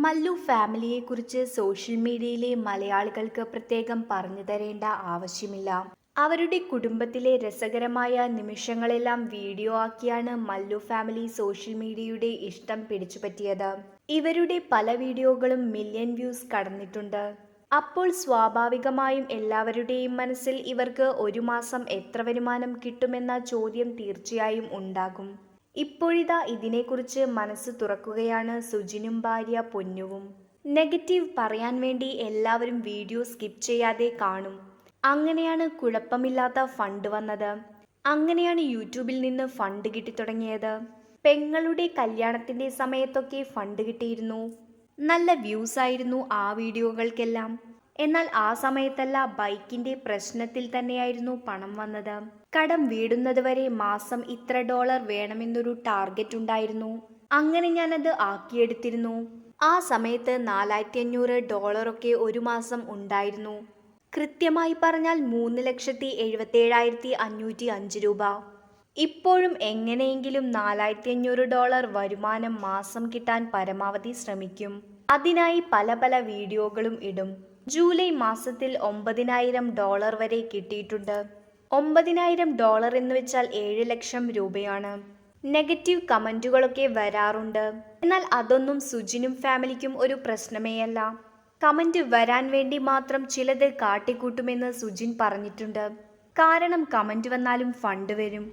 Mallu ഫാമിലിയെക്കുറിച്ച് social മീഡിയയിലെ മലയാളികൾക്ക് പ്രത്യേകം പറഞ്ഞു തരേണ്ട ആവശ്യമില്ല. അവരുടെ കുടുംബത്തിലെ രസകരമായ നിമിഷങ്ങളെല്ലാം വീഡിയോ ആക്കിയാണ് മല്ലു ഫാമിലി സോഷ്യൽ മീഡിയയുടെ ഇഷ്ടം പിടിച്ചുപറ്റിയത്. ഇവരുടെ പല വീഡിയോകളും മില്യൺ വ്യൂസ് കടന്നിട്ടുണ്ട്. അപ്പോൾ സ്വാഭാവികമായും എല്ലാവരുടെയും മനസ്സിൽ ഇവർക്ക് ഒരു മാസം എത്ര വരുമാനം കിട്ടുമെന്ന ചോദ്യം തീർച്ചയായും ഉണ്ടാകും. ഇപ്പോഴിതാ ഇതിനെക്കുറിച്ച് മനസ്സ് തുറക്കുകയാണ് സുജിനും ഭാര്യ പൊന്നുവും. നെഗറ്റീവ് പറയാൻ വേണ്ടി എല്ലാവരും വീഡിയോ സ്കിപ്പ് ചെയ്യാതെ കാണും. അങ്ങനെയാണ് കുഴപ്പമില്ലാത്ത ഫണ്ട് വന്നത്. അങ്ങനെയാണ് യൂട്യൂബിൽ നിന്ന് ഫണ്ട് കിട്ടിത്തുടങ്ങിയത്. പെങ്ങളുടെ കല്യാണത്തിന്റെ സമയത്തൊക്കെ ഫണ്ട് കിട്ടിയിരുന്നു. നല്ല വ്യൂസ് ആയിരുന്നു ആ വീഡിയോകൾക്കെല്ലാം. എന്നാൽ ആ സമയത്തല്ല, ബൈക്കിന്റെ പ്രശ്നത്തിൽ തന്നെയായിരുന്നു പണം വന്നത്. കടം വീടുന്നതുവരെ മാസം ഇത്ര ഡോളർ വേണമെന്നൊരു ടാർഗറ്റ് ഉണ്ടായിരുന്നു. അങ്ങനെ ഞാനത് ആക്കിയെടുത്തിരുന്നു. ആ സമയത്ത് $4500 ഒരു മാസം ഉണ്ടായിരുന്നു. കൃത്യമായി പറഞ്ഞാൽ 3,77,505 രൂപ. ഇപ്പോഴും എങ്ങനെയെങ്കിലും $4500 വരുമാനം മാസം കിട്ടാൻ പരമാവധി ശ്രമിക്കും. അതിനായി പല പല വീഡിയോകളും ഇടും. ജൂലൈ മാസത്തിൽ $9000 വരെ കിട്ടിയിട്ടുണ്ട്. $9000 എന്ന് വെച്ചാൽ 7 ലക്ഷം രൂപയാണ്. നെഗറ്റീവ് കമന്റുകളൊക്കെ വരാറുണ്ട്. എന്നാൽ അതൊന്നും സുജിനും ഫാമിലിക്കും ഒരു പ്രശ്നമേയല്ല. കമന്റ് വരാൻ വേണ്ടി മാത്രം ചിലത് കാട്ടിക്കൂട്ടുമെന്ന് സുജിൻ പറഞ്ഞിട്ടുണ്ട്. കാരണം കമന്റ് വന്നാലും ഫണ്ട് വരും.